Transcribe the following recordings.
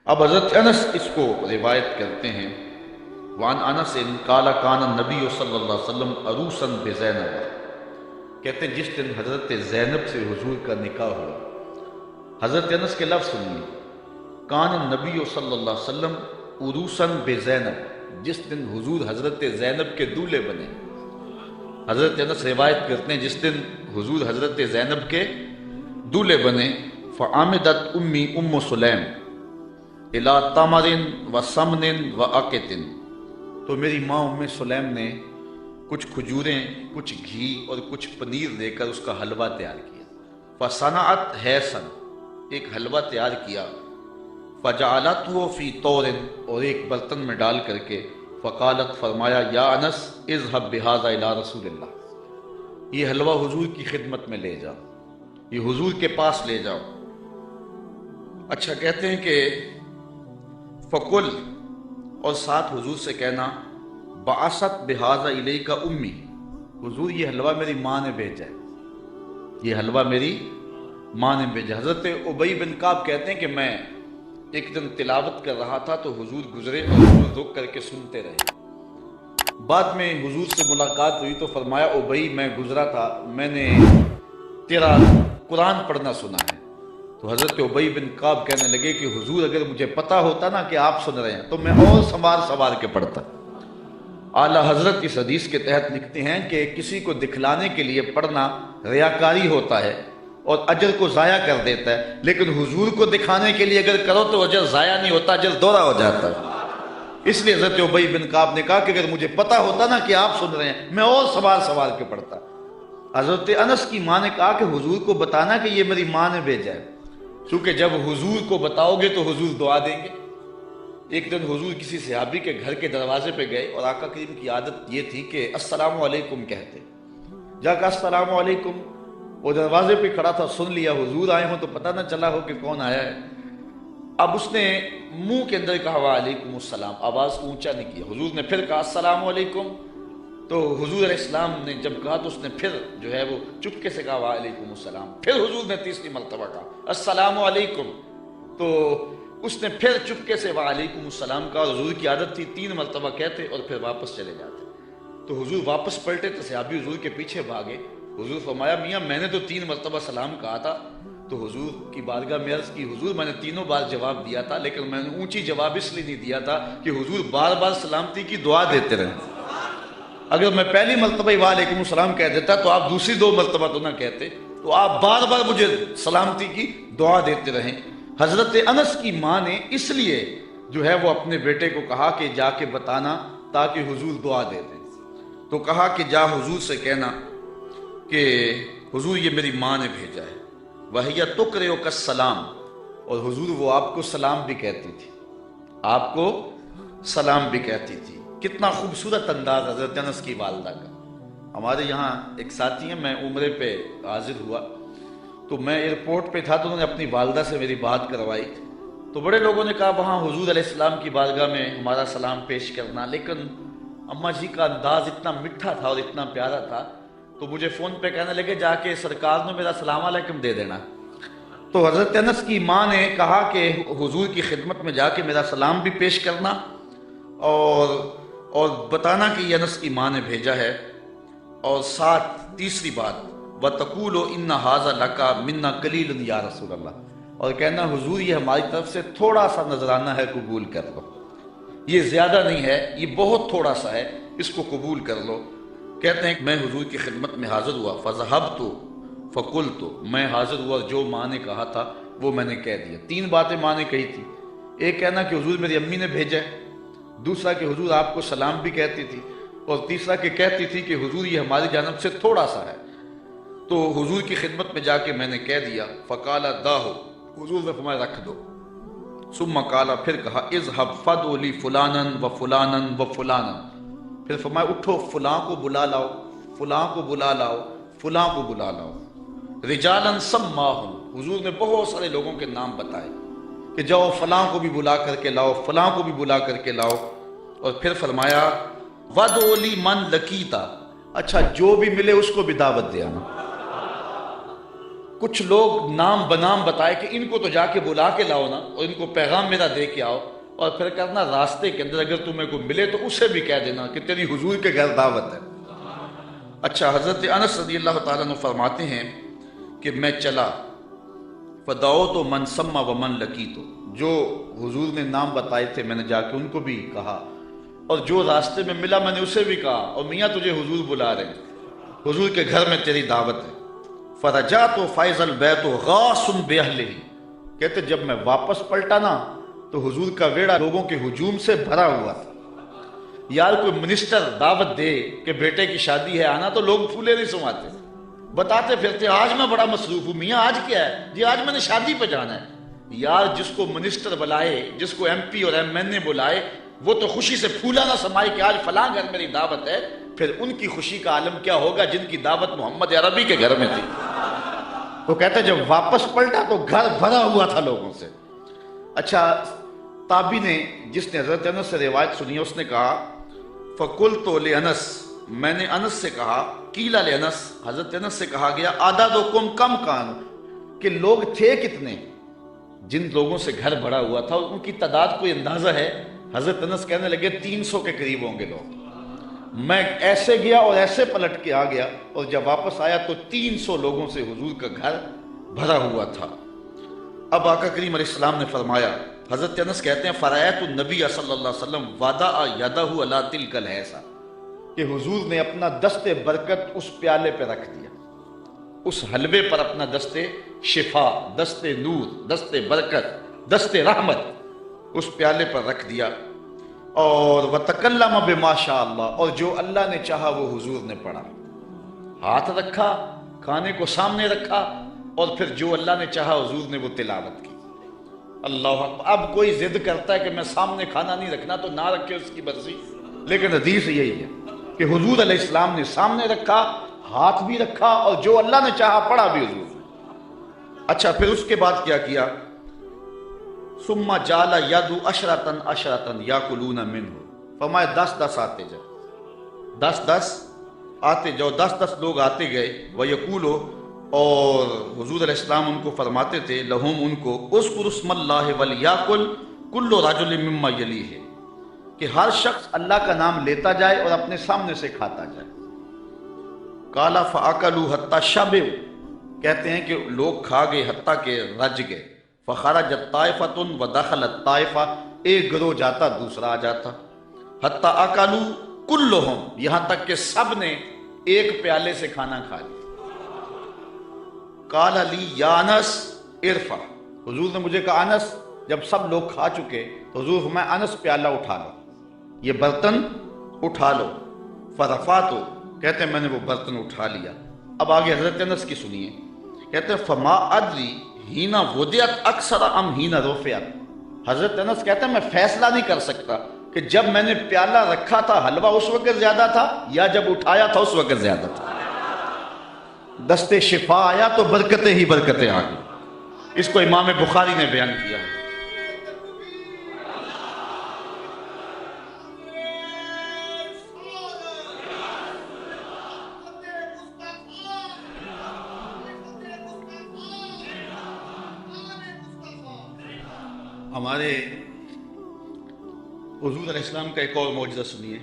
اب حضرت انس اس کو روایت کرتے ہیں، وان انس قال کان النبی صلی اللہ علیہ وسلم عروسا بزینب، کہتے ہیں جس دن حضرت زینب سے حضور کا نکاح ہوا۔ حضرت انس کے لفظ سنیے، کان النبی صلی اللہ علیہ وسلم عروسا بزینب، جس دن حضور حضرت زینب کے دولہے بنے۔ حضرت انس روایت کرتے ہیں جس دن حضور حضرت زینب کے دولہے بنے، فعامدت امی ام سلیم الی تمر و سمن و عقت، تو میری ماں ام سلیم نے کچھ کھجوریں، کچھ گھی اور کچھ پنیر دے کر اس کا حلوہ تیار کیا۔ فصنعت حیسن، ایک حلوہ تیار کیا، فجعلتہ فی طور، اور ایک برتن میں ڈال کر کے، فقالت، فرمایا، یا انس اذهب بہذا الی رسول اللہ، یہ حلوہ حضور کی خدمت میں لے جاؤ، یہ حضور کے پاس لے جاؤ۔ اچھا، کہتے ہیں کہ فقل، اور ساتھ حضور سے کہنا، بعثت بہذا الیک امی، حضور یہ حلوہ میری ماں نے بھیجا ہے، یہ حلوہ میری ماں نے بھیجا۔ حضرت ابی بن کعب کہتے ہیں کہ میں ایک دن تلاوت کر رہا تھا تو حضور گزرے اور حضور رک کر کے سنتے رہے۔ بعد میں حضور سے ملاقات ہوئی تو فرمایا، ابی میں گزرا تھا، میں نے تیرا قرآن پڑھنا سنا ہے۔ تو حضرت ابی بن کعب کہنے لگے کہ حضور اگر مجھے پتا ہوتا نا کہ آپ سن رہے ہیں تو میں اور سنوار کے پڑھتا۔ اعلیٰ حضرت اس حدیث کے تحت لکھتے ہیں کہ کسی کو دکھلانے کے لیے پڑھنا ریاکاری ہوتا ہے اور اجر کو ضائع کر دیتا ہے، لیکن حضور کو دکھانے کے لیے اگر کرو تو اجر ضائع نہیں ہوتا، اجر دوہرا ہو جاتا ہے۔ اس لیے حضرت ابی بن کعب نے کہا کہ اگر مجھے پتا ہوتا نا کہ آپ سن رہے ہیں میں اور سنوار کے پڑھتا۔ حضرت انس کی ماں نے کہا کہ حضور کو بتانا کہ یہ میری ماں نے بھیجا ہے، کیونکہ جب حضور کو بتاؤ گے تو حضور دعا دیں گے۔ ایک دن حضور کسی صحابی کے گھر کے دروازے پہ گئے اور آقا کریم کی عادت یہ تھی کہ السلام علیکم کہتے، جا کہا السلام علیکم، وہ دروازے پہ کھڑا تھا، سن لیا حضور آئے ہوں تو پتہ نہ چلا ہو کہ کون آیا ہے۔ اب اس نے منہ کے اندر کہا وعلیکم السلام، آواز کو اونچا نہیں کیا۔ حضور نے پھر کہا السلام علیکم، تو حضور علیہ السلام نے جب کہا تو اس نے پھر جو ہے وہ چپکے سے کہا وعلیکم السلام۔ پھر حضور نے تیسری مرتبہ کہا السلام علیکم، تو اس نے پھر چپکے سے وعلیکم السلام کہا۔ حضور کی عادت تھی 3 مرتبہ کہتے اور پھر واپس چلے جاتے۔ تو حضور واپس پلٹے تو صحابی حضور کے پیچھے بھاگے۔ حضور فرمایا، میاں میں نے تو 3 مرتبہ سلام کہا تھا۔ تو حضور کی بارگاہ میں عرض کی، حضور میں نے تینوں بار جواب دیا تھا، لیکن میں نے اونچی جواب اس لیے نہیں دیا تھا کہ حضور بار بار سلامتی کی دعا دیتے رہے۔ اگر میں پہلی مرتبہ وعلیکم السلام کہہ دیتا تو آپ دوسری 2 مرتبہ تو نہ کہتے، تو آپ بار بار مجھے سلامتی کی دعا دیتے رہیں۔ حضرت انس کی ماں نے اس لیے جو ہے وہ اپنے بیٹے کو کہا کہ جا کے بتانا تاکہ حضور دعا دے دیں۔ تو کہا کہ جا حضور سے کہنا کہ حضور یہ میری ماں نے بھیجا ہے، وَهِيَ تُقْرِئُكَ السَّلَامَ، اور حضور وہ آپ کو سلام بھی کہتی تھی، آپ کو سلام بھی کہتی تھی۔ کتنا خوبصورت انداز حضرت انس کی والدہ کا۔ ہمارے یہاں ایک ساتھی ہیں، میں عمرے پہ حاضر ہوا تو میں ایئرپورٹ پہ تھا تو انہوں نے اپنی والدہ سے میری بات کروائی، تو بڑے لوگوں نے کہا وہاں حضور علیہ السلام کی بارگاہ میں ہمارا سلام پیش کرنا، لیکن اماں جی کا انداز اتنا میٹھا تھا اور اتنا پیارا تھا تو مجھے فون پہ کہنے لگے جا کے سرکار نے میرا سلام علیکم دے دینا۔ تو حضرت انس کی ماں نے کہا کہ حضور کی خدمت میں جا کے میرا سلام بھی پیش کرنا اور بتانا کہ یہ انس کی ماں نے بھیجا ہے، اور ساتھ تیسری بات وَتَقُولُ إِنَّ هَذَا لَكَ مِنَّا قَلِيلٌ یا رسول اللہ، اور کہنا حضور یہ ہماری طرف سے تھوڑا سا نذرانہ ہے، قبول کر لو، یہ زیادہ نہیں ہے، یہ بہت تھوڑا سا ہے، اس کو قبول کر لو۔ کہتے ہیں کہ میں حضور کی خدمت میں حاضر ہوا، فَذَهَبْتُ فَقُلْتُ، میں حاضر ہوا اور جو ماں نے کہا تھا وہ میں نے کہہ دیا۔ 3 باتیں ماں نے کہی تھی، ایک کہنا کہ حضور میری امی نے بھیجا ہے، دوسرا کہ حضور آپ کو سلام بھی کہتی تھی، اور تیسرا کہ کہتی تھی کہ حضور یہ ہماری جانب سے تھوڑا سا ہے۔ تو حضور کی خدمت میں جا کے میں نے کہہ دیا، فقال داہو، حضور نے فرمایا رکھ دو۔ ثم قال، پھر کہا اذهب فدعو لی فلانا و فلانا و فلانا، پھر فرمایا اٹھو فلاں کو بلا لاؤ، فلاں کو بلا لاؤ، فلاں کو بلا لاؤ۔ رجالا سماہم، حضور نے بہت سارے لوگوں کے نام بتائے کہ جاؤ فلاں کو بھی بلا کر کے لاؤ، فلاں کو بھی بلا کر کے لاؤ، اور پھر فرمایا وَدْعُ لِي مَنْ لَقِيتَ، اچھا جو بھی ملے اس کو بھی دعوت دے آنا، کچھ لوگ نام بنام بتائے کہ ان کو تو جا کے بلا کے لاؤ نا، اور ان کو پیغام میرا دے کے آؤ، اور پھر کرنا راستے کے اندر اگر تمہیں کو ملے تو اسے بھی کہہ دینا کہ تیری حضور کے گھر دعوت ہے۔ اچھا، حضرت انس رضی اللہ تعالیٰ عنہ فرماتے ہیں کہ میں چلا، فدعوت من سما ومن لقیت، جو حضور نے نام بتائے تھے میں نے جا کے ان کو بھی کہا، اور جو راستے میں ملا میں نے اسے بھی کہا، اور میاں تجھے حضور بلا رہے ہیں، حضور کے گھر میں تیری دعوت ہے۔ فرجعت فائز البیت غاص باہلہ، کہتے جب میں واپس پلٹا نا تو حضور کا ویڑا لوگوں کے ہجوم سے بھرا ہوا تھا۔ یار کوئی منسٹر دعوت دے کہ بیٹے کی شادی ہے آنا، تو لوگ پھولے نہیں سماتے، بتاتے پھرتے آج میں بڑا مصروف ہوں، میاں آج کیا ہے؟ جی آج میں نے شادی پہ جانا ہے۔ یار جس کو منسٹر بلائے، جس کو ایم پی اور ایم این اے بلائے، وہ تو خوشی سے پھولا نہ سمائے کہ آج فلاں گھر میری دعوت ہے، پھر ان کی خوشی کا عالم کیا ہوگا جن کی دعوت محمد عربی کے گھر میں تھی۔ وہ کہتے جب واپس پلٹا تو گھر بھرا ہوا تھا لوگوں سے۔ اچھا، تابی نے جس نے حضرت انس سے روایت سنی اس نے کہا فقلت لانس، میں نے انس سے کہا، قیل لانس، حضرت انس سے کہا گیا اعدادکم کم کان، کہ لوگ تھے کتنے؟ جن لوگوں سے گھر بھرا ہوا تھا ان کی تعداد کوئی اندازہ ہے؟ حضرت انس کہنے لگے 300 کے قریب ہوں گے لوگ۔ میں ایسے گیا اور ایسے پلٹ کے آ گیا، اور جب واپس آیا تو 300 لوگوں سے حضور کا گھر بھرا ہوا تھا۔ اب آقا کریم علیہ السلام نے فرمایا، حضرت انس کہتے ہیں فرأیت النبی صلی اللہ علیہ وسلم وضع یدہ علی تلک الحیضہ، کہ حضور نے اپنا دست برکت اس پیالے پہ رکھ دیا، اس حلوے پر اپنا دست شفا، دست نور، دست برکت، دست رحمت اس پیالے پر رکھ دیا، اور وتکلم بما شاء اللہ، اور جو اللہ نے چاہا وہ حضور نے پڑھا، ہاتھ رکھا، کھانے کو سامنے رکھا، اور پھر جو اللہ نے چاہا حضور نے وہ تلاوت کی۔ اللہ اکبر۔ اب کوئی ضد کرتا ہے کہ میں سامنے کھانا نہیں رکھنا تو نہ رکھے، اس کی مرضی، لیکن حدیث یہی ہے کہ حضور علیہ السلام نے سامنے رکھا، ہاتھ بھی رکھا، اور جو اللہ نے چاہا پڑھا بھی حضور نے۔ اچھا، پھر اس کے بعد کیا کیا؟ ثم جعل یدعو عشرۃ عشرۃ یاکلون منہ، فرمایا 10 آتے جاؤ، 10 آتے جاؤ، 10 لوگ آتے گئے، ویقولو، اور حضور علیہ السلام ان کو فرماتے تھے، لہم ان کو، اذکر اسم اللہ ولیاکل کل رجل مما یلیہ، کہ ہر شخص اللہ کا نام لیتا جائے اور اپنے سامنے سے کھاتا جائے۔ قال فاکلوا حتی شبعوا، کہتے ہیں کہ لوگ کھا گئے حتیٰ کہ رج گئے، فخرجت طائفۃ ودخلت طائفہ، ایک گروہ جاتا دوسرا آ جاتا، حتی اکلوا کلہم، یہاں تک کہ سب نے ایک پیالے سے کھانا کھا لیا۔ قال لی یا انس ارفع، حضور نے مجھے کہا انس، جب سب لوگ کھا چکے تو حضور میں انس پیالہ اٹھا لو، یہ برتن اٹھا لو، فرفعت، کہتے ہیں میں نے وہ برتن اٹھا لیا۔ اب آگے حضرت انس کی سنیے، کہتے ہیں فما ادری ہینا وضعت اکثر ام ہینا رفعت، حضرت انس کہتے ہیں میں فیصلہ نہیں کر سکتا کہ جب میں نے پیالہ رکھا تھا حلوہ اس وقت زیادہ تھا یا جب اٹھایا تھا اس وقت زیادہ تھا۔ دست شفا آیا تو برکتیں ہی برکتیں آ گئی۔ اس کو امام بخاری نے بیان کیا۔ ہمارے حضور علیہ السلام کا ایک اور معجزہ سنیے۔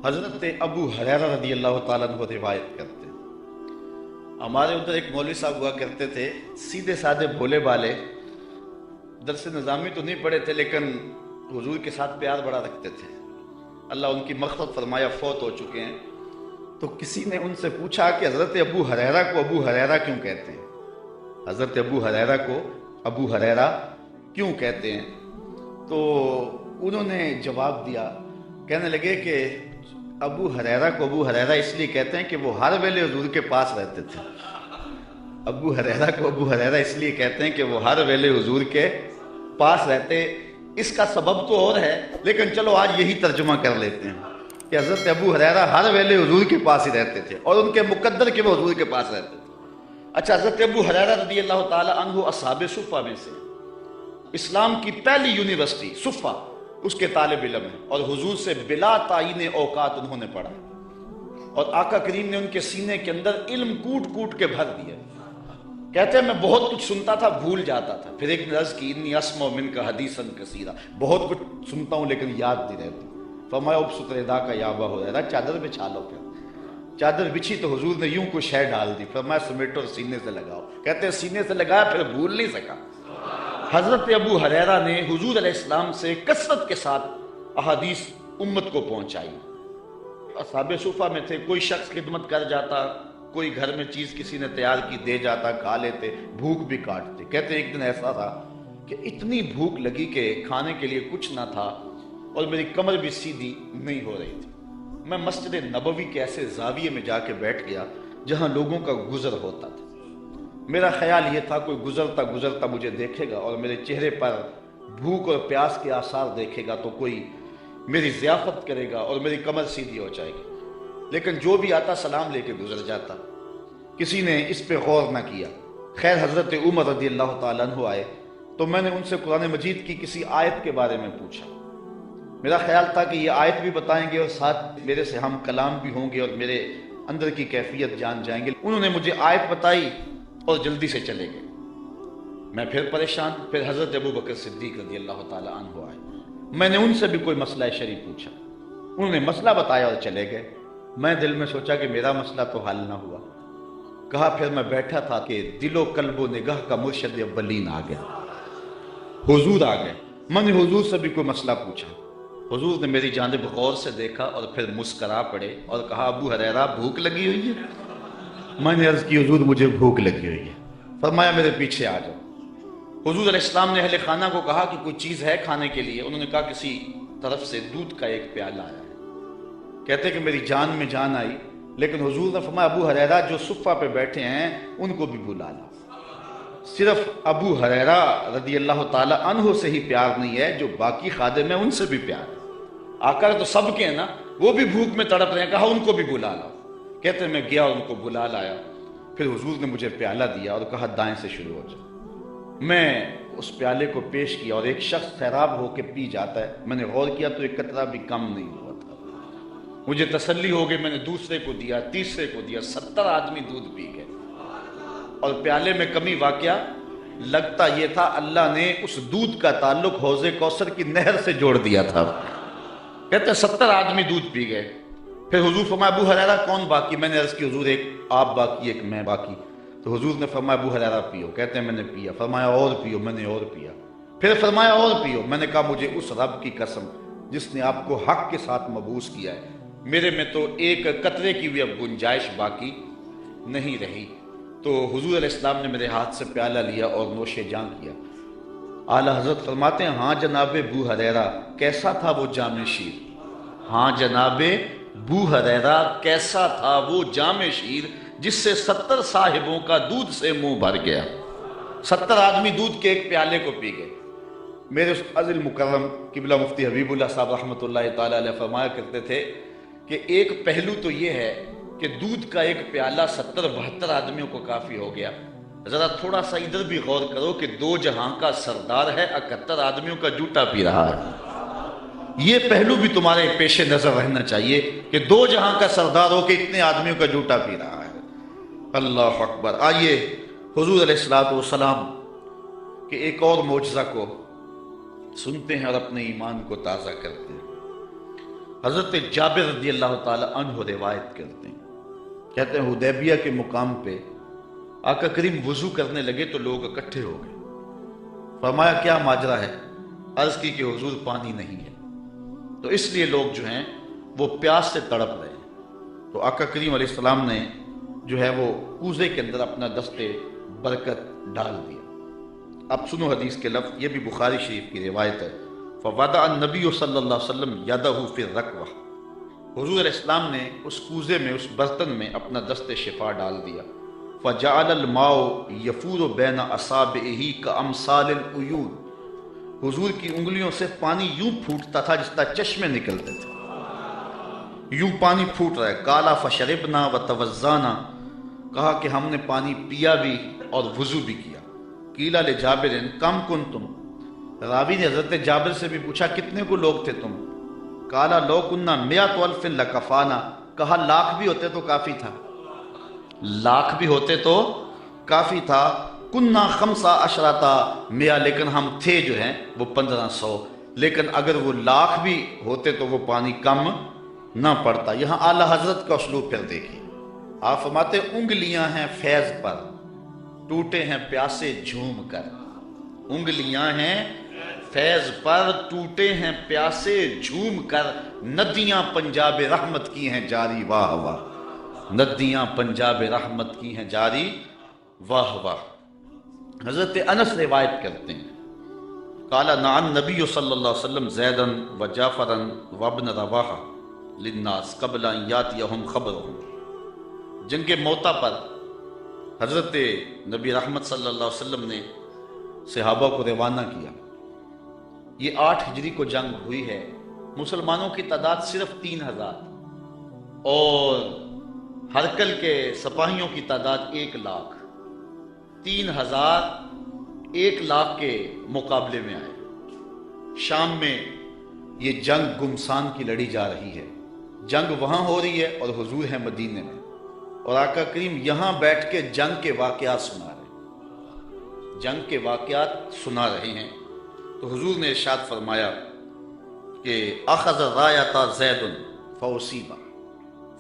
حضرت ابو ہریرہ رضی اللہ تعالیٰ عنہ روایت کرتے ہیں، ہمارے ادھر ایک مولوی صاحب ہوا کرتے تھے، سیدھے سادھے بھولے بالے، درس نظامی تو نہیں پڑھے تھے لیکن حضور کے ساتھ پیار بڑا رکھتے تھے، اللہ ان کی مغفرت فرمایا، فوت ہو چکے ہیں۔ تو کسی نے ان سے پوچھا کہ حضرت ابو ہریرہ کو ابو ہریرہ کیوں کہتے ہیں؟ حضرت ابو ہریرہ کو ابو ہریرہ کیوں کہتے ہیں؟ تو انہوں نے جواب دیا، کہنے لگے کہ ابو ہریرہ کو ابو ہریرہ اس لیے کہتے ہیں کہ وہ ہر ویلے حضور کے پاس رہتے تھے۔ ابو ہریرہ کو ابو ہریرہ اس لیے کہتے ہیں کہ وہ ہر ویلے حضور کے پاس رہتے۔ اس کا سبب تو اور ہے لیکن چلو آج یہی ترجمہ کر لیتے ہیں کہ حضرت ابو ہریرہ ہر ویلے حضور کے پاس ہی رہتے تھے اور ان کے مقدر کہ وہ حضور کے پاس رہتے تھے۔ اچھا، حضرت ابو ہریرہ رضی اللہ تعالی عنہ اصحاب صفہ میں سے، اسلام کی پہلی یونیورسٹی صفہ، اس کے طالب علم ہیں، اور حضور سے بلا تعین اوقات انہوں نے پڑھا، اور آقا کریم نے ان کے سینے کے اندر علم کوٹ کوٹ کے بھر دیا۔ کہتے ہیں میں بہت کچھ سنتا تھا، بھول جاتا تھا. پھر ایک نے عرض کی انی اسمع منک حدیثا کثیرا، بہت کچھ سنتا ہوں لیکن یاد نہیں رہتی. فرمایا ابسط ردا کا یا ابا ہریرہ، چادر بچھا لو. پھر چادر بچھی تو حضور نے یوں کوئی شے ڈال دی. فرمایا سمیٹو اور سینے سے لگاؤ. کہتے ہیں سینے سے لگایا، پھر بھول نہیں سکا. حضرت ابو ہریرہ نے حضور علیہ السلام سے کثرت کے ساتھ احادیث امت کو پہنچائی. اصحاب صفہ میں تھے، کوئی شخص خدمت کر جاتا، کوئی گھر میں چیز کسی نے تیار کی دے جاتا، کھا لیتے، بھوک بھی کاٹتے. کہتے ایک دن ایسا تھا کہ اتنی بھوک لگی کہ کھانے کے لیے کچھ نہ تھا اور میری کمر بھی سیدھی نہیں ہو رہی تھی. میں مسجد نبوی کے ایسے زاویے میں جا کے بیٹھ گیا جہاں لوگوں کا گزر ہوتا تھا. میرا خیال یہ تھا کوئی گزرتا گزرتا مجھے دیکھے گا اور میرے چہرے پر بھوک اور پیاس کے آثار دیکھے گا تو کوئی میری ضیافت کرے گا اور میری کمر سیدھی ہو جائے گی. لیکن جو بھی آتا سلام لے کے گزر جاتا. کسی نے اس پہ غور نہ کیا. خیر حضرت عمر رضی اللہ تعالیٰ عنہ آئے تو میں نے ان سے قرآن مجید کی کسی آیت کے بارے میں پوچھا. میرا خیال تھا کہ یہ آیت بھی بتائیں گے اور ساتھ میرے سے ہم کلام بھی ہوں گے اور میرے اندر کی کیفیت جان جائیں گے. انہوں نے مجھے آیت بتائی اور جلدی سے چلے گئے. میں پھر پریشان. پھر حضرت ابو بکر صدیق رضی اللہ تعالیٰ عنہ آئے. میں نے ان سے بھی کوئی مسئلہ شرعی پوچھا. انہوں نے مسئلہ بتایا اور چلے گئے. میں دل میں سوچا کہ میرا مسئلہ تو حل نہ ہوا. کہا پھر میں بیٹھا تھا کہ دل و قلب و نگاہ کا مرشد اولین آ گیا، حضور آ گئے. میں نے حضور سے بھی کوئی مسئلہ پوچھا. حضور نے میری جانب غور سے دیکھا اور پھر مسکرا پڑے اور کہا ابو ہریرہ بھوک لگی ہوئی ہے؟ میں نے عرض کی حضور مجھے بھوک لگی ہوئی ہے. فرمایا میرے پیچھے آ جاؤ. حضور علیہ السلام نے اہل خانہ کو کہا کہ کوئی چیز ہے کھانے کے لیے. انہوں نے کہا کسی طرف سے دودھ کا ایک پیالہ آیا ہے. کہتے کہ میری جان میں جان آئی. لیکن حضور نے فرمایا ابو ہریرہ جو صفہ پہ بیٹھے ہیں ان کو بھی بلا لا. صرف ابو ہریرہ رضی اللہ تعالی عنہ سے ہی پیار نہیں ہے، جو باقی خادم ہیں ان سے بھی پیار ہے. آقا تو سب کے ہیں نا، وہ بھی بھوک میں تڑپ رہے ہیں. کہا ان کو بھی بلا لاؤ. کہتے ہیں میں گیا اور ان کو بلا لایا. پھر حضور نے مجھے پیالہ دیا اور کہا دائیں سے شروع ہو جاؤ. میں اس پیالے کو پیش کیا اور ایک شخص سیراب ہو کے پی جاتا ہے. میں نے غور کیا تو ایک قطرہ بھی کم نہیں ہوا تھا. مجھے تسلی ہو گئی. میں نے دوسرے کو دیا، تیسرے کو دیا. 70 آدمی دودھ پی گئے اور پیالے میں کمی واقعہ لگتا یہ تھا اللہ نے اس دودھ کا تعلق حوض کوثر کی نہر سے جوڑ دیا تھا. کہتے ہیں 70 آدمی دودھ پی گئے. پھر حضور فرمایا ابو ہریرہ کون باقی؟ میں نے عرض کی حضور ایک آپ باقی ایک میں باقی. تو حضور نے فرمایا ابو ہریرہ پیو. کہتے ہیں میں نے پیا. فرمایا اور پیو. میں نے اور پیا. پھر فرمایا اور پیو. میں نے کہا مجھے اس رب کی قسم جس نے آپ کو حق کے ساتھ مبعوث کیا ہے، میرے میں تو ایک قطرے کی بھی اب گنجائش باقی نہیں رہی. تو حضور علیہ السلام نے میرے ہاتھ سے پیالہ لیا اور نوش جاں کیا. اعلیٰ حضرت فرماتے ہیں ہاں جناب ابو ہریرہ کیسا تھا وہ جام شیر. ہاں جناب ابو ہریرہ کیسا تھا وہ جام شیر جس سے 70 صاحبوں کا دودھ سے منہ بھر گیا. 70 آدمی دودھ کے ایک پیالے کو پی گئے. میرے استاذ المکرم قبلہ مفتی حبیب اللہ صاحب رحمۃ اللہ تعالی علیہ فرمایا کرتے تھے کہ ایک پہلو تو یہ ہے کہ دودھ کا ایک پیالہ 70-72 آدمیوں کو کافی ہو گیا. ذرا تھوڑا سا ادھر بھی غور کرو کہ 2 جہاں کا سردار ہے، 71 آدمیوں کا جوٹا پی رہا ہے. یہ پہلو بھی تمہارے پیش نظر رہنا چاہیے کہ 2 جہاں کا سردار ہو کہ اتنے آدمیوں کا جوٹا پی رہا ہے. اللہ اکبر. آئیے حضور علیہ الصلوۃ والسلام کہ ایک اور معجزہ کو سنتے ہیں اور اپنے ایمان کو تازہ کرتے ہیں. حضرت جابر رضی اللہ تعالی عنہ روایت کرتے ہیں، کہتے ہیں حدیبیہ کے مقام پہ آقا کریم وضو کرنے لگے تو لوگ اکٹھے ہو گئے. فرمایا کیا ماجرا ہے؟ عرض کی کہ حضور پانی نہیں ہے. تو اس لیے لوگ جو ہیں وہ پیاس سے تڑپ رہے ہیں. تو آقا کریم علیہ السلام نے جو ہے وہ کوزے کے اندر اپنا دست برکت ڈال دیا. اب سنو حدیث کے لفظ، یہ بھی بخاری شریف کی روایت ہے. فوضع النبی صلی اللہ علیہ وسلم یدہ فی الرکوہ. حضور علیہ السلام نے اس کوزے میں، اس برتن میں اپنا دست شفا ڈال دیا. فجعل الماء یفور بین اصابعہ کامثال العیون. حضور کی انگلیوں سے پانی یوں پھوٹتا تھا جس طرح چشمے نکلتے تھے. یوں پانی پھوٹ رہا ہے. قالا فشربنا وتوضانا. کہا کہ ہم نے پانی پیا بھی اور وضو بھی کیا. قیل لجابر کم کنتم. راوی نے حضرت جابر سے بھی پوچھا کتنے کو لوگ تھے تم؟ قالا لو کننا 100,000 لکفانا. کہا لاکھ بھی ہوتے تو کافی تھا. لاکھ بھی ہوتے تو کافی تھا، کننا خمسہ عشرتا میا، لیکن ہم تھے جو ہیں وہ 1500، لیکن اگر وہ لاکھ بھی ہوتے تو وہ پانی کم نہ پڑتا۔ یہاں اعلیٰ حضرت کا اسلوب پھر دیکھیے، آپ فرماتے انگلیاں ہیں فیض پر، ٹوٹے ہیں پیاسے جھوم کر۔ انگلیاں ہیں فیض پر، ٹوٹے ہیں پیاسے جھوم کر، ندیاں پنجاب رحمت کی ہیں جاری واہ واہ، ندیاں پنجاب رحمت کی ہیں جاری واہ واہ۔ حضرت انس روایت کرتے ہیں، قال نعى النبي صلی اللہ علیہ وسلم زیدا و جعفرا و ابن رواحہ للناس قبل ان یاتیہم خبرہم۔ جنگ موتا پر حضرت نبی رحمت صلی اللہ علیہ وسلم نے صحابہ کو روانہ کیا۔ یہ 8 ہجری کو جنگ ہوئی ہے، مسلمانوں کی تعداد صرف 3000 اور ہرکل کے سپاہیوں کی تعداد 1 لاکھ۔ 3000 1 لاکھ کے مقابلے میں آئے۔ شام میں یہ جنگ گمسان کی لڑی جا رہی ہے، جنگ وہاں ہو رہی ہے اور حضور ہیں مدینے میں، اور آقا کریم یہاں بیٹھ کے جنگ کے واقعات سنا رہے ہیں، جنگ کے واقعات سنا رہے ہیں۔ تو حضور نے ارشاد فرمایا کہ اخذ رایۃ زید فاصیب،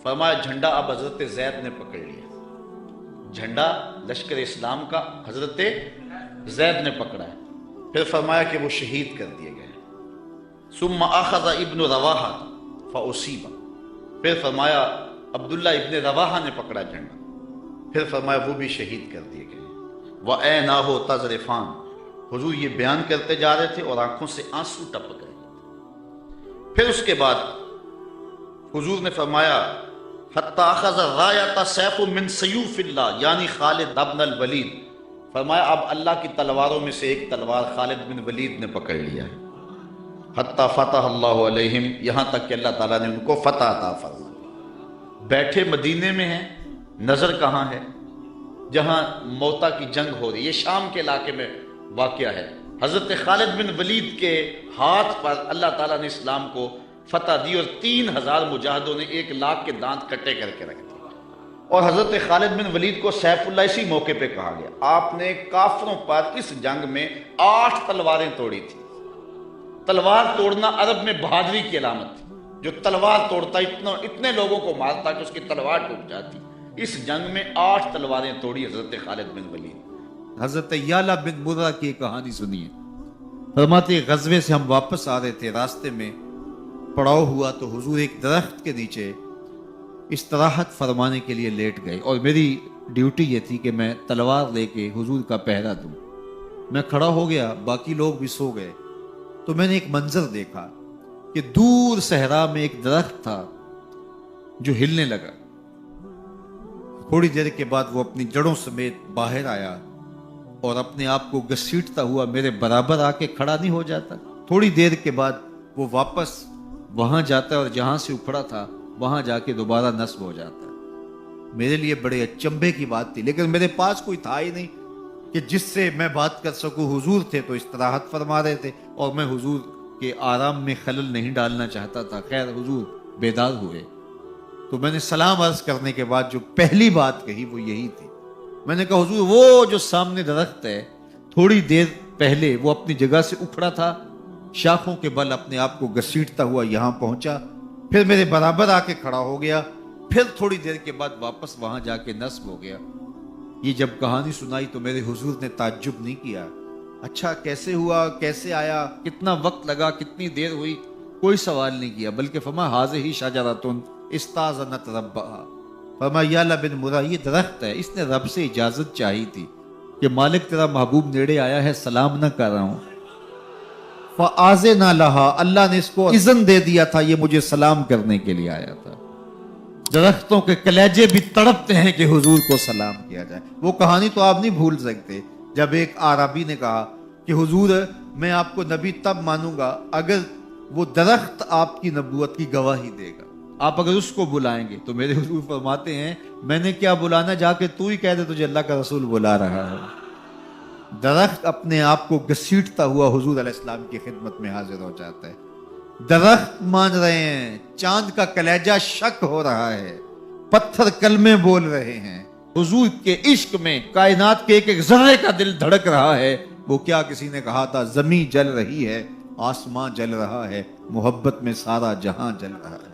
فرمایا جھنڈا اب حضرت زید نے پکڑ لیا، جھنڈا لشکر اسلام کا حضرت زید نے پکڑا ہے۔ پھر فرمایا کہ وہ شہید کر دیے گئے۔ ثم اخذ ابن رواحہ فاصیب، پھر فرمایا عبداللہ ابن رواحہ نے پکڑا جھنڈا، پھر فرمایا وہ بھی شہید کر دیے گئے۔ وعیناہ تذرفان، حضور یہ بیان کرتے جا رہے تھے اور آنکھوں سے آنسو ٹپک رہے تھے۔ پھر اس کے بعد حضور نے فرمایا حتی اخذ رایۃ سیف من سیوف اللہ، یعنی خالد ابن الولید، فرمایا اب اللہ کی تلواروں میں سے ایک تلوار خالد بن ولید نے پکڑ لیا ہے۔ حتی فتح اللہ علیہم، یہاں تک کہ اللہ تعالیٰ نے ان کو فتح عطا فرمایا۔ بیٹھے مدینے میں ہیں، نظر کہاں ہے؟ جہاں موتا کی جنگ ہو رہی ہے، یہ شام کے علاقے میں واقعہ ہے۔ حضرت خالد بن ولید کے ہاتھ پر اللہ تعالیٰ نے اسلام کو فتح دی، اور 3000 مجاہدوں نے 1 لاکھ کے دانت کٹے کر کے رکھ دیے۔ اور حضرت خالد بن ولید کو سیف اللہ اسی موقع پہ کہا گیا۔ آپ نے کافروں پر اس جنگ میں 8 تلواریں توڑی تھی۔ تلوار توڑنا عرب میں بہادری کی علامت تھی، جو تلوار توڑتا اتنے لوگوں کو مارتا کہ اس کی تلوار ٹوٹ جاتی۔ اس جنگ میں 8 تلواریں توڑی حضرت خالد بن ولید۔ حضرت یعلا بن مرہ کی کہانی سنیے، فرماتے غزوے سے ہم واپس آ رہے تھے، راستے میں پڑاؤ ہوا تو حضور ایک درخت کے نیچے استراحت فرمانے کے لیے لیٹ گئے، اور میری ڈیوٹی یہ تھی کہ میں تلوار لے کے حضور کا پہرا دوں۔ میں کھڑا ہو گیا، باقی لوگ بھی سو گئے، تو میں نے ایک منظر دیکھا کہ دور صحرا میں ایک درخت تھا جو ہلنے لگا۔ تھوڑی دیر کے بعد وہ اپنی جڑوں سمیت باہر آیا اور اپنے آپ کو گھسیٹتا ہوا میرے برابر آ کے کھڑا نہیں ہو جاتا۔ تھوڑی دیر کے بعد وہ واپس وہاں جاتا ہے اور جہاں سے اکھڑا تھا وہاں جا کے دوبارہ نصب ہو جاتا ہے۔ میرے لیے بڑے اچنبھے کی بات تھی، لیکن میرے پاس کوئی تھا ہی نہیں کہ جس سے میں بات کر سکوں۔ حضور تھے تو استراحت فرما رہے تھے، اور میں حضور کے آرام میں خلل نہیں ڈالنا چاہتا تھا۔ خیر حضور بیدار ہوئے تو میں نے سلام عرض کرنے کے بعد جو پہلی بات کہی وہ یہی تھی۔ میں نے کہا حضور وہ جو سامنے درخت ہے، تھوڑی دیر پہلے وہ اپنی جگہ سے اکھڑا تھا، شاخوں کے بل اپنے آپ کو گھسیٹتا ہوا یہاں پہنچا، پھر میرے برابر آ کے کھڑا ہو گیا، پھر تھوڑی دیر کے بعد واپس وہاں جا کے نصب ہو گیا۔ یہ جب کہانی سنائی تو میرے حضور نے تعجب نہیں کیا، اچھا کیسے ہوا، کیسے آیا، کتنا وقت لگا، کتنی دیر ہوئی، کوئی سوال نہیں کیا، بلکہ فرمایا ہاذہ شجرۃ استاذنت ربھا، فرمایا یعلا بن مرہ یہ درخت ہے، اس نے رب سے اجازت چاہی تھی کہ مالک تیرا محبوب نیڑے آیا ہے، سلام نہ کر رہا ہوں، فآذن لہا، اللہ نے اس کو اذن دے دیا تھا، یہ مجھے سلام کرنے کے لیے آیا تھا۔ درختوں کے کلیجے بھی تڑپتے ہیں کہ حضور کو سلام کیا جائے۔ وہ کہانی تو آپ نہیں بھول سکتے جب ایک اعرابی نے کہا کہ حضور میں آپ کو نبی تب مانوں گا اگر وہ درخت آپ کی نبوت کی گواہی دے گا، آپ اگر اس کو بلائیں گے۔ تو میرے حضور فرماتے ہیں میں نے کیا بلانا، جا کے تو ہی کہہ دے تجھے اللہ کا رسول بلا رہا ہے۔ درخت اپنے آپ کو گھسیٹتا ہوا حضور علیہ السلام کی خدمت میں حاضر ہو جاتا ہے۔ درخت مان رہے ہیں، چاند کا کلیجہ شک ہو رہا ہے، پتھر کلمے بول رہے ہیں، حضور کے عشق میں کائنات کے ایک ایک ذرے کا دل دھڑک رہا ہے۔ وہ کیا کسی نے کہا تھا، زمین جل رہی ہے، آسمان جل رہا ہے، محبت میں سارا جہاں جل رہا ہے۔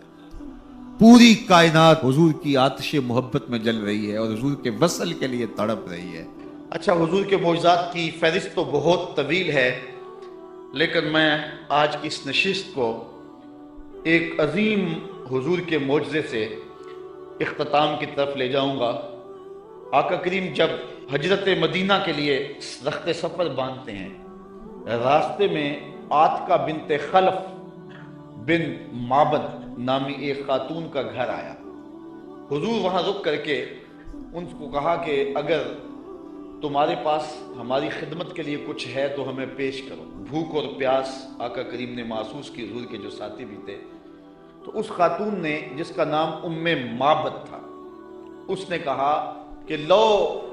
پوری کائنات حضور کی آتش محبت میں جل رہی ہے اور حضور کے وصل کے لیے تڑپ رہی ہے۔ اچھا، حضور کے معجزات کی فہرست تو بہت طویل ہے، لیکن میں آج کی اس نشست کو ایک عظیم حضور کے معجزے سے اختتام کی طرف لے جاؤں گا۔ آقا کریم جب ہجرت مدینہ کے لیے رخت سفر باندھتے ہیں، راستے میں عاتکہ بنت خلف بن معبد نامی ایک خاتون کا گھر آیا۔ حضور وہاں رک کر کے ان کو کہا کہ اگر تمہارے پاس ہماری خدمت کے لیے کچھ ہے تو ہمیں پیش کرو۔ بھوک اور پیاس آقا کریم نے محسوس کی، حضور کے جو ساتھی بھی تھے۔ تو اس خاتون نے، جس کا نام معبد تھا، اس نے کہا کہ لو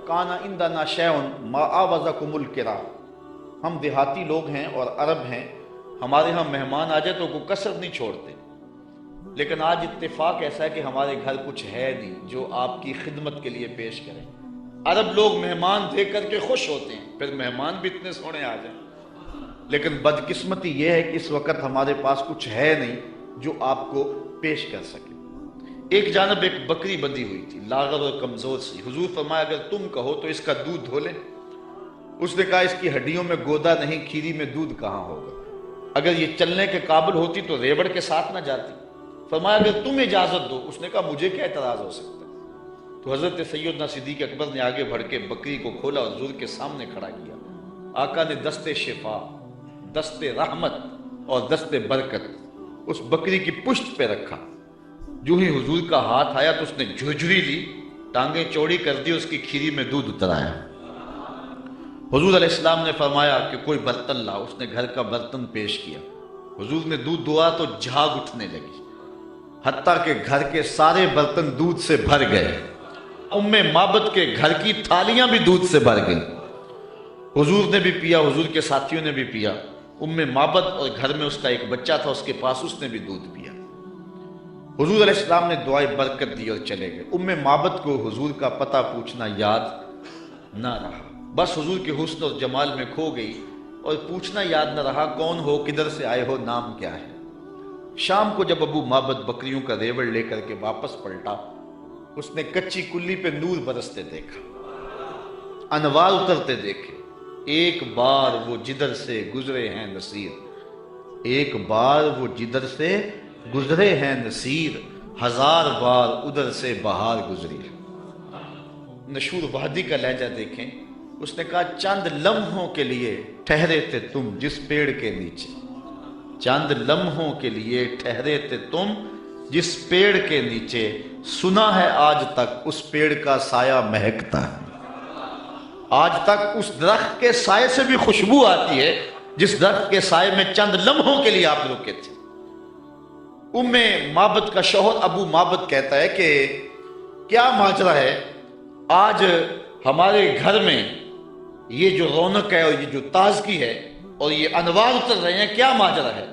کان عندنا شیء ما آوزکم الکرام، ہم دیہاتی لوگ ہیں اور عرب ہیں، ہمارے ہاں مہمان آ جائے تو کوئی کسر نہیں چھوڑتے، لیکن آج اتفاق ایسا ہے کہ ہمارے گھر کچھ ہے نہیں جو آپ کی خدمت کے لیے پیش کریں۔ عرب لوگ مہمان دیکھ کر کے خوش ہوتے ہیں، پھر مہمان بھی اتنے سونے آ جائیں، لیکن بدقسمتی یہ ہے کہ اس وقت ہمارے پاس کچھ ہے نہیں جو آپ کو پیش کر سکے۔ ایک جانب ایک بکری بندھی ہوئی تھی، لاغر اور کمزور سی۔ حضور فرمایا اگر تم کہو تو اس کا دودھ دھو لیں۔ اس نے کہا اس کی ہڈیوں میں گودا نہیں، کھیری میں دودھ کہاں ہوگا، اگر یہ چلنے کے قابل ہوتی تو ریوڑ کے ساتھ نہ جاتی۔ فرمایا اگر تم اجازت دو۔ اس نے کہا مجھے کیا اعتراض ہو سکتا ہے۔ تو حضرت سیدنا صدیق اکبر نے آگے بڑھ کے بکری کو کھولا اور حضور کے سامنے کھڑا کیا۔ آقا نے دست شفا، دست رحمت اور دست برکت اس بکری کی پشت پہ رکھا۔ جو ہی حضور کا ہاتھ آیا تو اس نے جھرجھری لی، ٹانگیں چوڑی کر دی، اس کی کھیری میں دودھ اتر آیا۔ حضور علیہ السلام نے فرمایا کہ کوئی برتن لا۔ اس نے گھر کا برتن پیش کیا۔ حضور نے دودھ دعا تو جھاگ اٹھنے لگی، حتیٰ کہ گھر کے سارے برتن دودھ سے بھر گئے۔ معبد کے گھر کی تھالیاں بھی دودھ سے بھر گئیں۔ حضور نے بھی پیا، حضور کے ساتھیوں نے بھی پیا۔ معبد اور گھر میں اس کا ایک بچہ تھا، اس کے پاس، اس نے بھی دودھ پیا۔ حضور علیہ السلام نے دعائے برکت دی اور چلے گئے۔ معبد کو حضور کا پتہ پوچھنا یاد نہ رہا، بس حضور کے حسن اور جمال میں کھو گئی، اور پوچھنا یاد نہ رہا کون ہو، کدھر سے آئے ہو، نام کیا ہے۔ شام کو جب معبد بکریوں کا ریوڑ لے کر کے واپس پلٹا، اس نے کچی کلی پہ نور برستے دیکھا، انوار اترتے دیکھے۔ ایک بار وہ جدھر سے گزرے ہیں نصیر، ایک بار وہ جدھر سے گزرے ہیں نصیر، ہزار بار ادھر سے بہار گزری۔ نشور وادی کا لہجہ دیکھیں۔ اس نے کہا چند لمحوں کے لیے ٹھہرے تھے تم جس پیڑ کے نیچے، چند لمحوں کے لیے ٹھہرے تھے تم جس پیڑ کے نیچے، سنا ہے آج تک اس پیڑ کا سایہ مہکتا ہے۔ آج تک اس درخت کے سائے سے بھی خوشبو آتی ہے جس درخت کے سائے میں چند لمحوں کے لیے آپ رکے تھے۔ معبد کا شوہر معبد کہتا ہے کہ کیا ماجرا ہے، آج ہمارے گھر میں یہ جو رونق ہے اور یہ جو تازگی ہے اور یہ انوار اتر رہے ہیں، کیا ماجرا ہے؟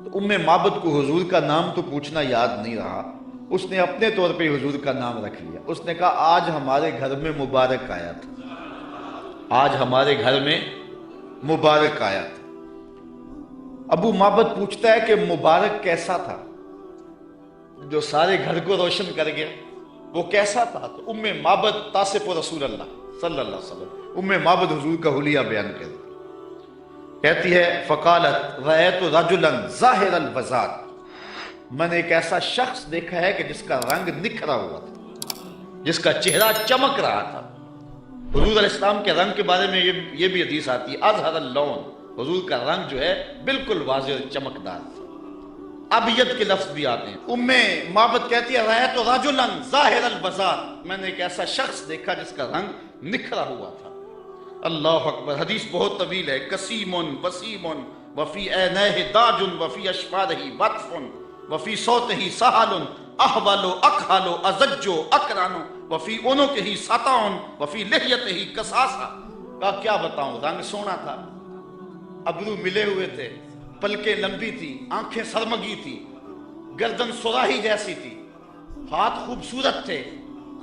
تو معبد کو حضور کا نام تو پوچھنا یاد نہیں رہا، اس نے اپنے طور پہ حضور کا نام رکھ لیا۔ اس نے کہا آج ہمارے گھر میں مبارک آیا تھا، آج ہمارے گھر میں مبارک آیا تھا۔ معبد پوچھتا ہے کہ مبارک کیسا تھا جو سارے گھر کو روشن کر گیا، وہ کیسا تھا؟ تو معبد تاصف رسول اللہ صلی اللہ علیہ وسلم، معبد حضور کا حلیہ بیان کرتی، کہتی ہے فقالت رأیت رجلا ظاہر الوضاء، میں نے ایک ایسا شخص دیکھا ہے کہ جس کا رنگ نکھرا ہوا تھا، جس کا چہرہ چمک رہا تھا۔ حضور علیہ السلام کے رنگ کے بارے میں یہ بھی حدیث آتی ہے اظہر اللون، حضور کا رنگ جو ہے بالکل واضح اور چمکدار تھا۔ ابیض کے لفظ بھی آتے ہیں۔ معبد کہتی ہے رأیت رجلا ظاہر الوضاء، میں نے ایک ایسا شخص دیکھا جس کا رنگ نکھرا ہوا تھا۔ اللہ اکبر، حدیث بہت طویل ہے۔ کسیم وسیم وفی عینیہ داج وفی اشفارہ بطف وفی صوتہ سہل احول اکحل ازج اکرن وفی عنقہ سطع وفی لحیتہ کساسہ۔ کہا کیا بتاؤں، رنگ سونا تھا، ابرو ملے ہوئے تھے، پلکیں لمبی تھی، آنکھیں سرمگی تھی، گردن سراہی جیسی تھی، ہاتھ خوبصورت تھے،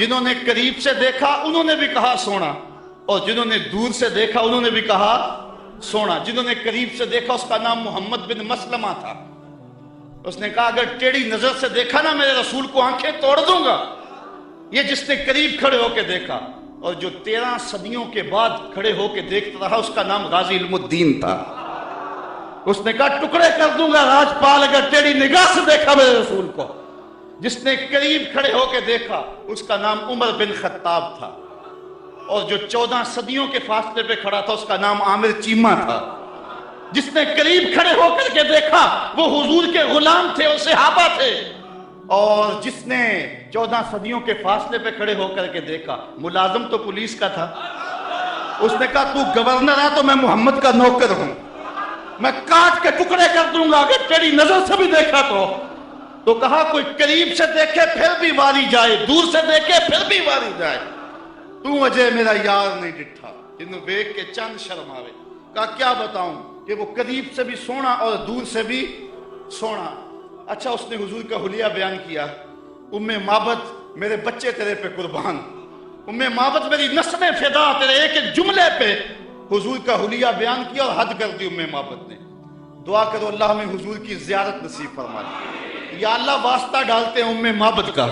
جنہوں نے قریب سے دیکھا انہوں نے بھی کہا سونا، اور جنہوں نے دور سے دیکھا انہوں نے بھی کہا سونا۔ جنہوں نے قریب سے دیکھا اس کا نام محمد بن مسلمہ تھا۔ اس نے کہا اگر ٹیڑھی نظر سے دیکھا نا میرے رسول کو آنکھیں توڑ دوں گا۔ یہ جس نے قریب کھڑے ہو کے دیکھا، اور جو 13 صدیوں کے بعد کھڑے ہو کے دیکھتا رہا اس کا نام غازی علم الدین تھا۔ اس نے کہا ٹکڑے کر دوں گا راجپال اگر ٹیڑھی نگاہ سے دیکھا میرے رسول کو۔ جس نے قریب کھڑے ہو کے دیکھا اس کا نام عمر بن خطاب تھا، اور جو 14 صدیوں کے فاصلے پہ کھڑا تھا اس کا نام عامر چیمہ تھا۔ جس نے قریب کھڑے ہو کر کے دیکھا وہ حضور کے غلام تھے اور صحابہ تھے، اور جس نے 14 صدیوں کے فاصلے پہ کھڑے ہو کر کے دیکھا ملازم تو پولیس کا تھا۔ اس نے کہا تو گورنر ہے تو میں محمد کا نوکر ہوں، میں کاٹ کے ٹکڑے کر دوں گا اگر تیری نظر سے بھی دیکھا تو کہا کوئی قریب سے دیکھے پھر بھی واری جائے، دور سے دیکھے پھر بھی واری جائے، تو اجے میرا یار نہیں ڈٹھا جنوں دیکھ کے چند شرم آوے۔ کہا کیا بتاؤں کہ وہ قریب سے بھی سونا اور دور سے بھی سونا۔ اچھا اس نے حضور کا حلیہ بیان کیا، ام معبد میرے بچے تیرے پہ قربان، ام معبد میری نسلیں فدا تیرے ایک ایک جملے پہ حضور کا حلیہ بیان کیا اور حد کر دی ام معبد نے۔ دعا کرو اللہ ہمیں حضور کی زیارت نصیب فرما دے۔ یا اللہ واسطہ ڈالتے ہیں ام معبد کا،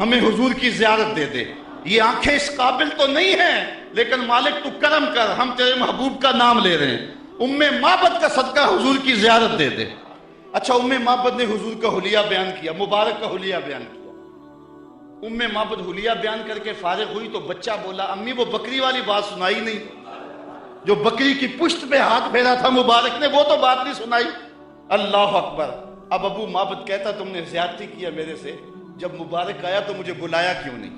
ہمیں حضور کی زیارت دے دے۔ یہ آنکھیں اس قابل تو نہیں ہیں لیکن مالک تو کرم کر، ہم تیرے محبوب کا نام لے رہے ہیں، ام معبد کا صدقہ حضور کی زیارت دے دے۔ اچھا ام معبد نے حضور کا حلیہ بیان کیا، مبارک کا حلیہ بیان کیا۔ ام معبد حلیہ بیان کر کے فارغ ہوئی تو بچہ بولا امی وہ بکری والی بات سنائی نہیں، جو بکری کی پشت پہ ہاتھ پھیرا تھا مبارک نے وہ تو بات نہیں سنائی۔ اللہ اکبر۔ اب ابو معبد کہتا تم نے زیادتی کیا میرے سے، جب مبارک آیا تو مجھے بلایا کیوں نہیں؟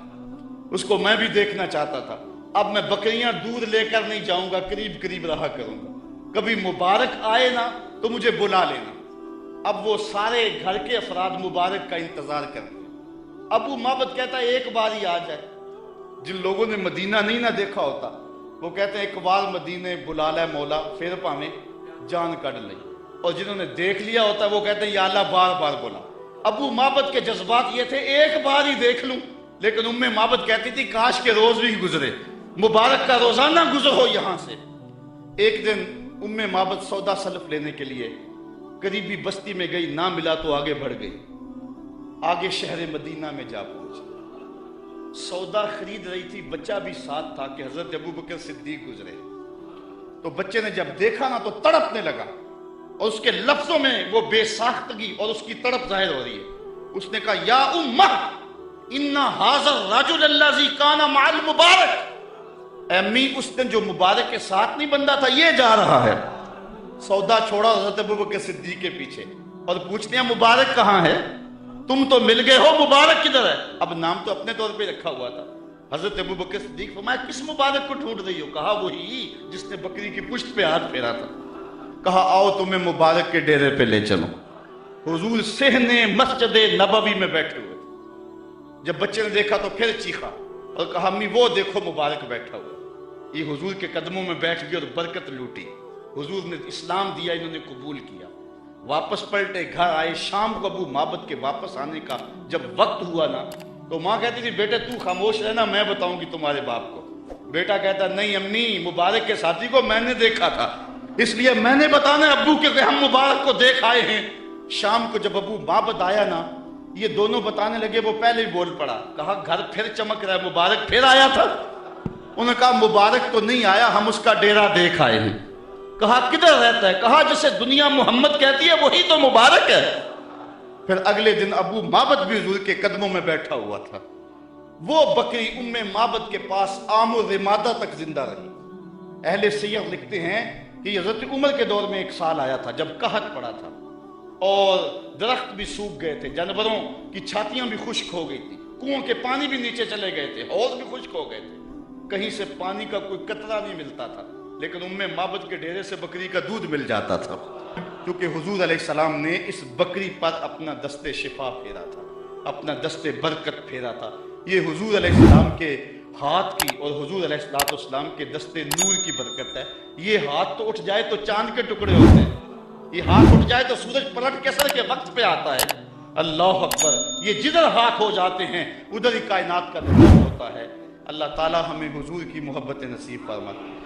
اس کو میں بھی دیکھنا چاہتا تھا۔ اب میں بکریاں دودھ لے کر نہیں جاؤں گا، قریب قریب رہا کروں گا، کبھی مبارک آئے نا تو مجھے بلا لینا۔ اب وہ سارے گھر کے افراد مبارک کا انتظار کرتے ہیں۔ ابو معبد کہتا ہے ایک بار ہی آ جائے۔ جن لوگوں نے مدینہ نہیں نہ دیکھا ہوتا وہ کہتے ہیں ایک بار مدینے بلا لے مولا پھر پاویں جان کڈ لئی، اور جنہوں نے دیکھ لیا ہوتا ہے وہ کہتے ہیں یا اللہ بار بار بلا۔ ابو معبد کے جذبات یہ تھے ایک بار ہی دیکھ لوں، لیکن ام معبد کہتی تھی کاش کے روز بھی گزرے، مبارک کا روزانہ گزر ہو یہاں سے۔ ایک دن ام معبد سودا سلف لینے کے لیے قریبی بستی میں گئی، نہ ملا تو آگے بڑھ گئی، آگے شہر مدینہ میں جا پہنچی۔ سودا خرید رہی تھی، بچہ بھی ساتھ تھا کہ حضرت ابوبکر صدیق گزرے، تو بچے نے جب دیکھا نا تو تڑپنے لگا، اور اس کے لفظوں میں وہ بے ساختگی اور اس کی تڑپ ظاہر ہو رہی ہے۔ اس نے کہا یا امہ ان ھذا الرجل الذی کان مع المبارک، اے امی اس دن جو مبارک کے ساتھ نہیں بندہ تھا یہ جا رہا ہے۔ سودا چھوڑا حضرت ابوبکر صدیق کے پیچھے اور پوچھتے ہیں مبارک کہاں ہے؟ تم تو مل گئے ہو، مبارک کدھر ہے؟ اب نام تو اپنے طور پہ رکھا ہوا تھا۔ حضرت ابوبکر صدیق فرمایا کس مبارک کو ڈھونڈ رہی ہو؟ کہا وہی جس نے بکری کی پشت پہ ہاتھ پھیرا تھا۔ کہا آؤ تمہیں مبارک کے ڈیرے پہ لے چلو۔ حضور صحن مسجد نبوی میں بیٹھے ہوئے تھے۔ جب بچے نے دیکھا تو پھر چیخا اور کہا امی وہ دیکھو مبارک بیٹھا ہوا۔ یہ حضور کے قدموں میں بیٹھ گئی اور برکت لوٹی۔ حضور نے اسلام دیا، انہوں نے قبول کیا، واپس پلٹے، گھر آئے۔ شام کو ابو معبد کے واپس آنے کا جب وقت ہوا نا تو ماں کہتی تھی بیٹے تو خاموش رہنا، میں بتاؤں گی تمہارے باپ کو۔ بیٹا کہتا نہیں امی مبارک کے ساتھی کو میں نے دیکھا تھا، اس لیے میں نے بتانا ابو کہ ہم مبارک کو دیکھ آئے ہیں۔ شام کو جب ابو معبد آیا نا یہ دونوں بتانے لگے، وہ پہلے ہی بول پڑا، کہا گھر پھر چمک رہا ہے، مبارک پھر آیا تھا؟ انہوں نے کہا مبارک تو نہیں آیا، ہم اس کا ڈیرا دیکھ آئے ہیں۔ کہا کدھر رہتا ہے؟ کہا جسے دنیا محمد کہتی ہے وہی تو مبارک ہے۔ پھر اگلے دن ابو معبد بھی حضور کے قدموں میں بیٹھا ہوا تھا۔ وہ بکری ام معبد کے پاس عام و رمادہ تک زندہ رہی۔ اہل سیر لکھتے ہیں کہ حضرت عمر کے دور میں ایک سال آیا تھا جب قحط پڑا تھا اور درخت بھی سوکھ گئے تھے، جانوروں کی چھاتیاں بھی خشک ہو گئی تھی، کنووں کے پانی بھی نیچے چلے گئے تھے، حوض بھی خشک ہو گئے تھے، کہیں سے پانی کا کوئی قطرہ نہیں ملتا تھا، لیکن ام معبد کے ڈیرے سے بکری کا دودھ مل جاتا تھا، کیونکہ حضور علیہ السلام نے اس بکری پر اپنا دست شفا پھیرا تھا، اپنا دست برکت پھیرا تھا۔ یہ حضور علیہ السلام کے ہاتھ کی اور حضور علیہ السلام کے دست نور کی برکت ہے۔ یہ ہاتھ تو اٹھ جائے تو چاند کے ٹکڑے ہوتے ہیں، یہ ہاتھ اٹھ جائے تو سورج پلٹ کے سر کے وقت پہ آتا ہے، اللہ اکبر، یہ جدھر ہاتھ ہو جاتے ہیں ادھر ہی کائنات کا نظام ہوتا ہے۔ اللہ تعالی ہمیں حضور کی محبت نصیب فرمائے۔